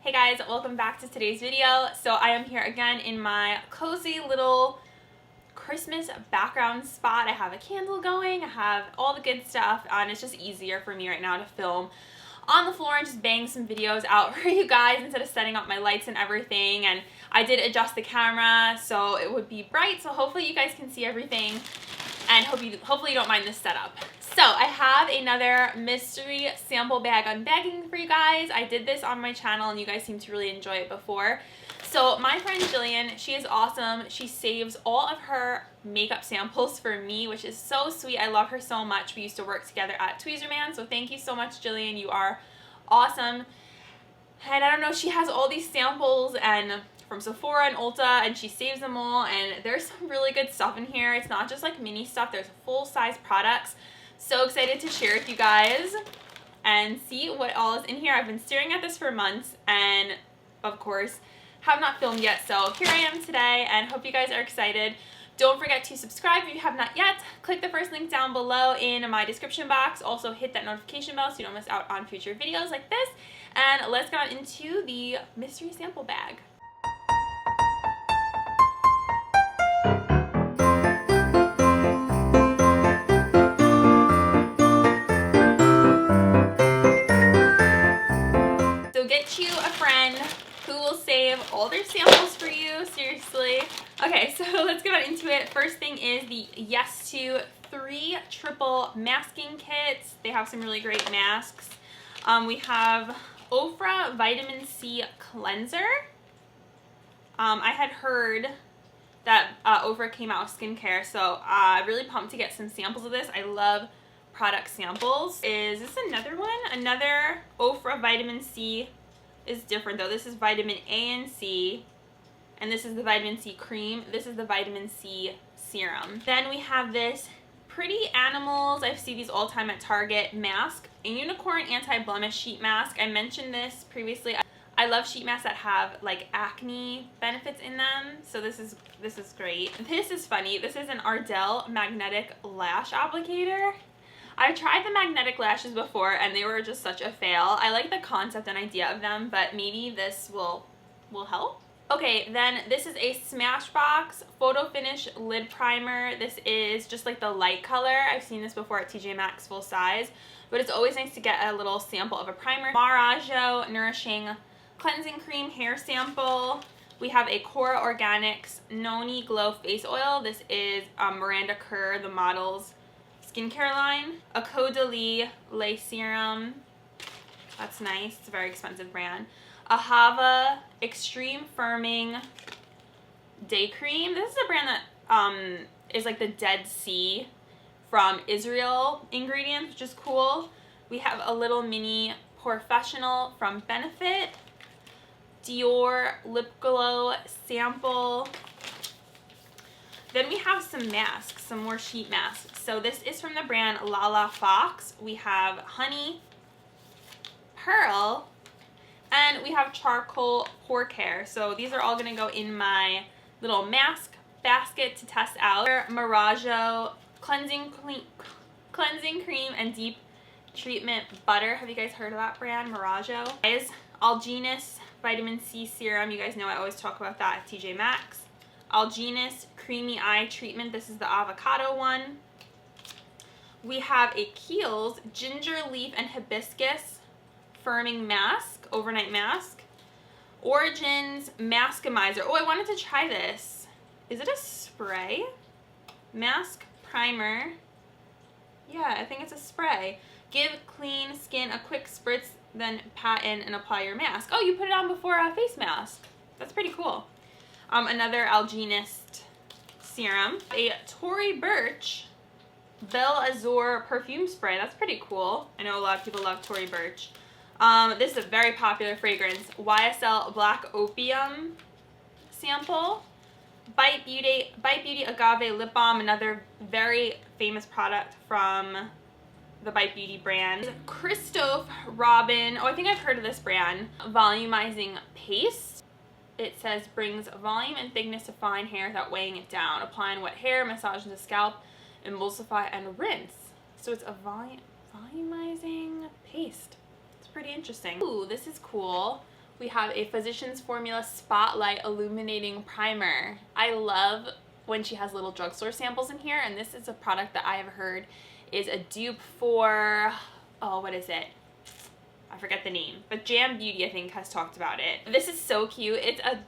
Hey guys, welcome back to today's video. So I am here again in my cozy little Christmas background spot. I have a candle going, I have all the good stuff, and it's just easier for me right now to film on the floor and just bang some videos out for you guys instead of setting up my lights and everything. And I did adjust the camera so it would be bright, so hopefully you guys can see everything, and hopefully you don't mind this setup. So I have another mystery sample bag unbagging for you guys. I did this on my channel and you guys seem to really enjoy it before. So my friend Jillian, she is awesome. She saves all of her makeup samples for me, which is so sweet. I love her so much. We used to work together at Tweezerman, so thank you so much, Jillian. You are awesome. And I don't know, she has all these samples and from Sephora and Ulta, and she saves them all, and there's some really good stuff in here. It's not just like mini stuff, there's full-size products. So excited to share with you guys and see what all is in here. I've been staring at this for months and of course have not filmed yet, so here I am today and hope you guys are excited. Don't forget to subscribe if you have not yet. Click the first link down below in my description box. Also hit that notification bell so you don't miss out on future videos like this. And let's get on into the mystery sample bag. Get you a friend who will save all their samples for you, seriously. Okay, so let's get on into it. First thing is the Yes To 3 triple masking kits. They have some really great masks. We have Ofra Vitamin C Cleanser. I had heard that Ofra came out with skincare, so I'm really pumped to get some samples of this. I love product samples. Is this another one? Another Ofra Vitamin C. Is different though. This is vitamin A and C, and this is the vitamin C cream. This is the vitamin C serum. Then we have this Pretty Animals, I see these all the time at Target, mask, a unicorn anti-blemish sheet mask. I mentioned this previously. I love sheet masks that have like acne benefits in them, so this is great. This is funny. This is an Ardell magnetic lash applicator. I tried the magnetic lashes before and they were just such a fail. I like the concept and idea of them, but maybe this will help. Okay, then this is a Smashbox Photo Finish Lid Primer. This is just like the light color. I've seen this before at TJ Maxx full size, but it's always nice to get a little sample of a primer. Marajo Nourishing Cleansing Cream hair sample. We have a Cora Organics Noni Glow Face Oil. This is Miranda Kerr, the model's skincare line. A Caudalie Lay Serum. That's nice. It's a very expensive brand. A Hava Extreme Firming Day Cream. This is a brand that is like the Dead Sea from Israel ingredients, which is cool. We have a little mini Professional from Benefit. Dior Lip Glow sample. Then we have some masks, some more sheet masks. So this is from the brand Lala Fox. We have Honey, Pearl, and we have Charcoal Pore Care. So these are all gonna go in my little mask basket to test out. Marajo Cleansing Cream and Deep Treatment Butter. Have you guys heard of that brand, Marajo? Guys, Algenus Vitamin C Serum. You guys know I always talk about that at TJ Maxx. Algenus Creamy Eye Treatment. This is the avocado one. We have a Kiehl's Ginger Leaf and Hibiscus Firming Mask, Overnight Mask. Origins Maskimizer. Oh, I wanted to try this. Is it a spray? Mask Primer. Yeah, I think it's a spray. Give clean skin a quick spritz, then pat in and apply your mask. Oh, you put it on before a face mask. That's pretty cool. Another Algenist serum. A Tory Burch Belle Azure perfume spray. That's pretty cool. I know a lot of people love Tory Burch. This is a very popular fragrance. YSL Black Opium sample. Bite Beauty Agave Lip Balm, another very famous product from the Bite Beauty brand. Christophe Robin. Oh, I think I've heard of this brand. Volumizing Paste. It says brings volume and thickness to fine hair without weighing it down. Apply on wet hair, massage into scalp, emulsify, and rinse. So it's a volumizing paste. It's pretty interesting. Ooh, this is cool. We have a Physicians Formula Spotlight Illuminating Primer. I love when she has little drugstore samples in here, and this is a product that I have heard is a dupe for, oh, what is it? I forget the name, but Jam Beauty, I think, has talked about it. This is so cute. It's a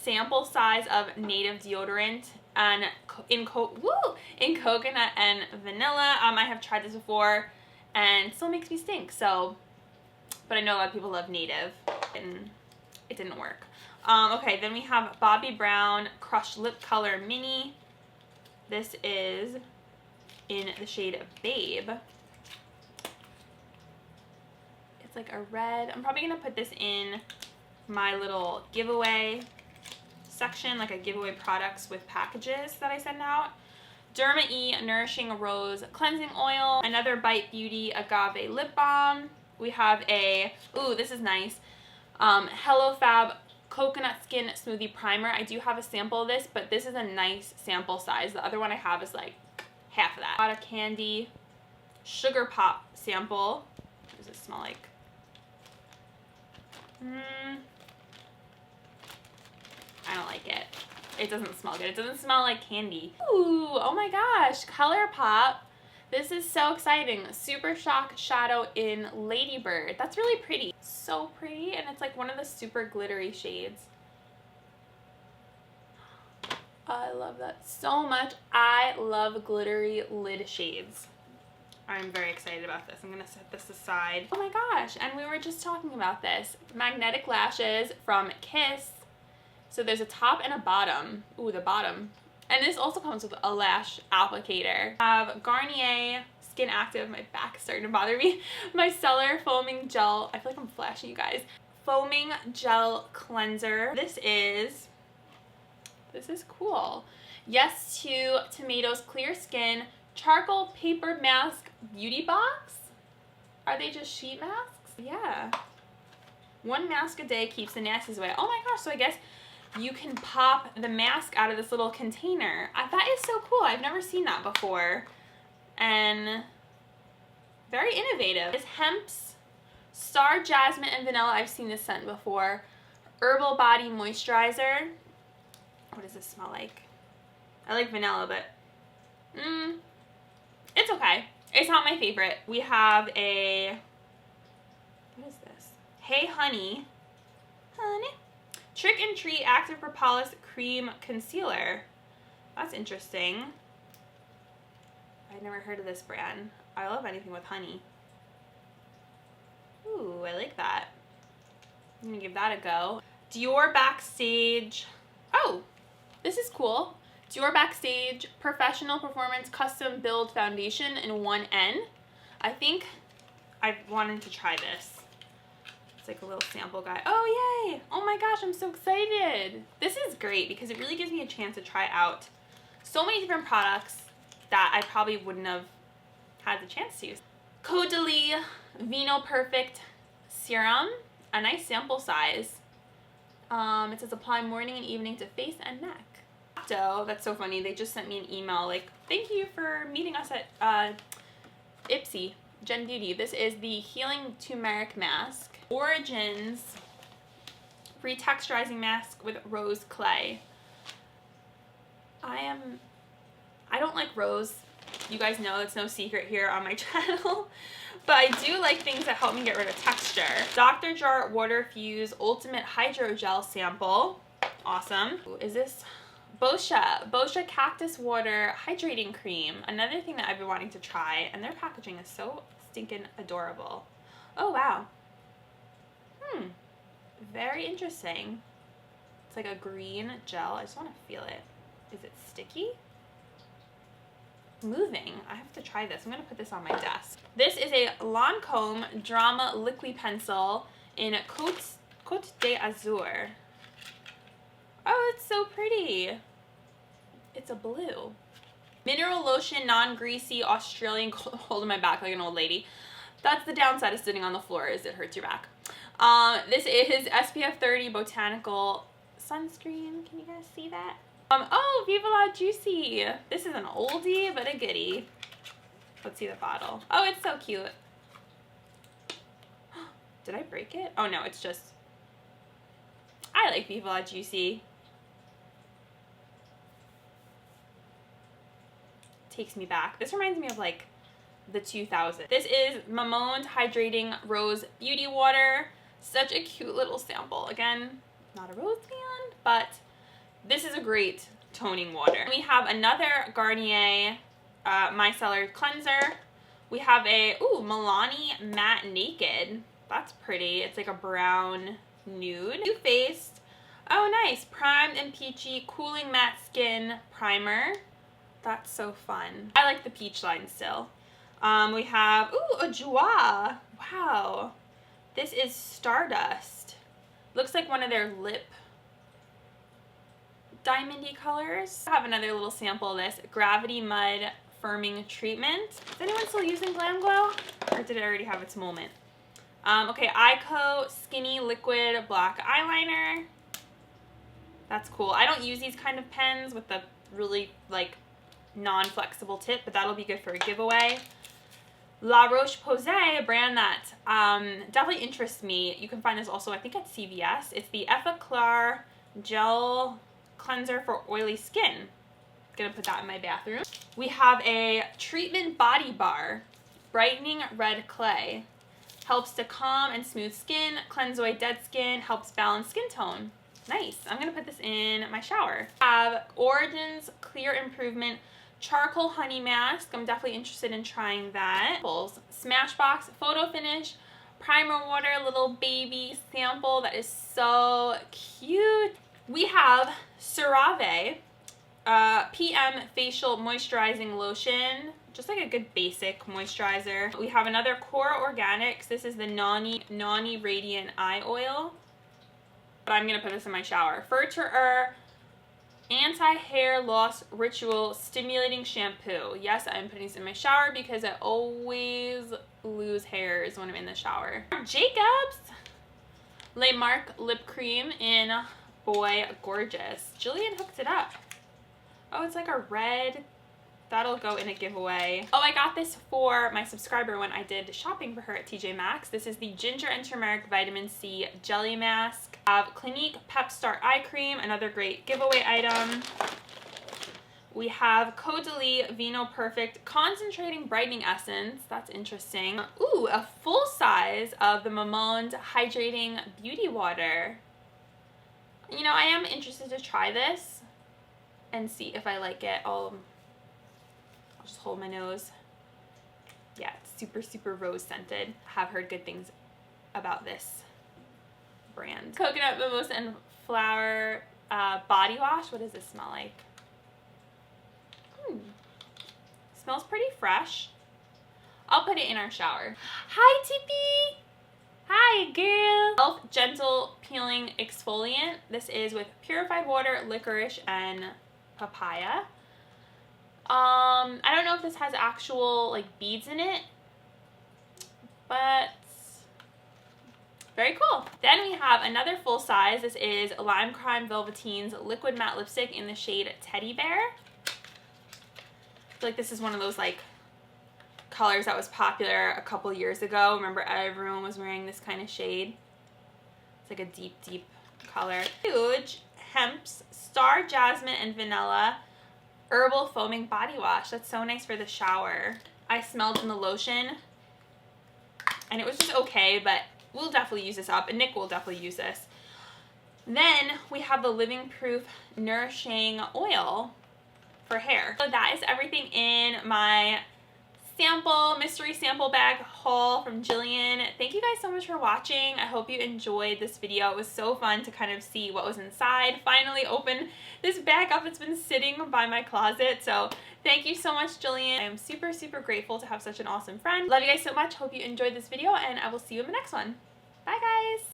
sample size of native deodorant and in coconut and vanilla. I have tried this before and it still makes me stink, so, but I know a lot of people love native and it didn't work. Okay, then we have Bobbi Brown Crushed Lip Color Mini. This is in the shade Babe. It's like a red. I'm probably gonna put this in my little giveaway section, like a giveaway products with packages that I send out. Derma E Nourishing Rose Cleansing Oil. Another Bite Beauty Agave Lip Balm. We have a, ooh, this is nice, Hello Fab Coconut Skin Smoothie Primer. I do have a sample of this, but this is a nice sample size. The other one I have is like half of that. Got a Candy Sugar Pop sample. What does it smell like? I don't like it. It doesn't smell good. It doesn't smell like candy. Ooh, oh my gosh, ColourPop. This is so exciting. Super Shock Shadow in Ladybird. That's really pretty. So pretty, and it's like one of the super glittery shades. I love that so much. I love glittery lid shades. I'm very excited about this. I'm gonna set this aside. Oh my gosh, and we were just talking about this. Magnetic lashes from Kiss. So there's a top and a bottom. Ooh, the bottom. And this also comes with a lash applicator. I have Garnier Skin Active. My back is starting to bother me. Micellar Foaming Gel. I feel like I'm flashing you guys. Foaming Gel Cleanser. This is cool. Yes to Tomatoes Clear Skin Charcoal Paper Mask Beauty Box. Are they just sheet masks? Yeah. One mask a day keeps the nasties away. Oh my gosh, so I guess you can pop the mask out of this little container. That is so cool. I've never seen that before. And very innovative. It's Hemp's Star Jasmine and Vanilla. I've seen this scent before. Herbal Body Moisturizer. What does this smell like? I like vanilla, but it's okay. It's not my favorite. We have a, what is this? Hey Honey. Trick and Treat Active Propolis Cream Concealer. That's interesting. I've never heard of this brand. I love anything with honey. Ooh, I like that. I'm gonna give that a go. Dior Backstage. Oh, this is cool. Dior Backstage Professional Performance Custom Build Foundation in 1N. I think I've wanted to try this. It's like a little sample guide. Oh, yay! Oh my gosh, I'm so excited. This is great because it really gives me a chance to try out so many different products that I probably wouldn't have had the chance to use. Caudalie Vino Perfect Serum, a nice sample size. It says apply morning and evening to face and neck. So that's so funny. They just sent me an email like, thank you for meeting us at Ipsy, Gen Beauty. This is the Healing Turmeric Mask. Origins Retexturizing Mask with Rose Clay. I don't like rose. You guys know it's no secret here on my channel. But I do like things that help me get rid of texture. Dr. Jart Water Fuse Ultimate Hydrogel Sample. Awesome. Is this Boscia Cactus Water Hydrating Cream. Another thing that I've been wanting to try, and their packaging is so stinking adorable. Oh, wow. Very interesting. It's like a green gel. I just want to feel it. Is it sticky? Moving. I have to try this. I'm going to put this on my desk. This is a Lancome Drama Liquid Pencil in Côte d'Azur. Oh, it's so pretty. It's a blue. Mineral Lotion Non-Greasy Australian, holding my back like an old lady. That's the downside of sitting on the floor, is it hurts your back. This is SPF 30 Botanical Sunscreen. Can you guys see that? Oh, Viva La Juicy. This is an oldie, but a goodie. Let's see the bottle. Oh, it's so cute. Did I break it? Oh no, it's just, like Viva La Juicy. Takes me back. This reminds me of like the 2000s. This is Mamonde Hydrating Rose Beauty Water. Such a cute little sample. Again, not a rose fan, but this is a great toning water. We have another Garnier Micellar Cleanser. We have a, Milani Matte Naked. That's pretty. It's like a brown nude. Too Faced. Oh, nice. Primed and Peachy Cooling Matte Skin Primer. That's so fun. I like the peach line still. We have, a Joie. Wow. This is Stardust. Looks like one of their lip diamondy colors. I have another little sample of this Gravity Mud Firming Treatment. Is anyone still using Glam Glow? Or did it already have its moment? Okay, Ico Skinny Liquid Black Eyeliner. That's cool. I don't use these kind of pens with the really like non-flexible tip, but that'll be good for a giveaway. La Roche-Posay, a brand that definitely interests me. You can find this also, I think, at CVS. It's the Effaclar Gel Cleanser for Oily Skin. Gonna put that in my bathroom. We have a Treatment Body Bar, Brightening Red Clay. Helps to calm and smooth skin, cleanse away dead skin, helps balance skin tone. Nice. I'm gonna put this in my shower. I have Origins Clear Improvement Charcoal Honey Mask. I'm definitely interested in trying that. Smashbox Photo Finish Primer Water Little Baby Sample. That is so cute. We have CeraVe PM Facial Moisturizing Lotion. Just like a good basic moisturizer. We have another Core Organics. This is the Nani Radiant Eye Oil. But I'm gonna put this in my shower. Furterer Anti-Hair Loss Ritual Stimulating Shampoo. Yes, I'm putting this in my shower because I always lose hairs when I'm in the shower. Jacobs Le Marc Lip Cream in Boy Gorgeous. Jillian hooked it up. Oh, it's like a red. That'll go in a giveaway. Oh, I got this for my subscriber when I did shopping for her at TJ Maxx. This is the Ginger and Turmeric Vitamin C Jelly Mask. I have Clinique Pep Start Eye Cream, another great giveaway item. We have Caudalie Vino Perfect Concentrating Brightening Essence. That's interesting. Ooh, a full size of the Mamonde Hydrating Beauty Water. You know, I am interested to try this and see if I like it. I'll just hold my nose. Yeah, it's super, super rose scented. Have heard good things about this brand. Coconut Mimosa and Flower Body Wash. What does this smell like? Smells pretty fresh. I'll put it in our shower. Hi, Tippy. Hi, girl. Elf Gentle Peeling Exfoliant. This is with purified water, licorice, and papaya. I don't know if this has actual like beads in it, but very cool. Then we have another full size. This is Lime Crime Velveteen's Liquid Matte Lipstick in the shade Teddy Bear. I feel like this is one of those like colors that was popular a couple years ago. Remember, everyone was wearing this kind of shade. It's like a deep, deep color. Huge Hemp's Star Jasmine and Vanilla Herbal Foaming Body Wash. That's so nice for the shower. I smelled in the lotion and it was just okay, but we'll definitely use this up, and Nick will definitely use this. Then we have the Living Proof Nourishing Oil for hair. So that is everything in my mystery sample bag haul from Jillian. Thank you guys so much for watching. I hope you enjoyed this video. It was so fun to kind of see what was inside. Finally open this bag up. It's been sitting by my closet. So thank you so much, Jillian. I am super, super grateful to have such an awesome friend. Love you guys so much. Hope you enjoyed this video, and I will see you in the next one. Bye, guys.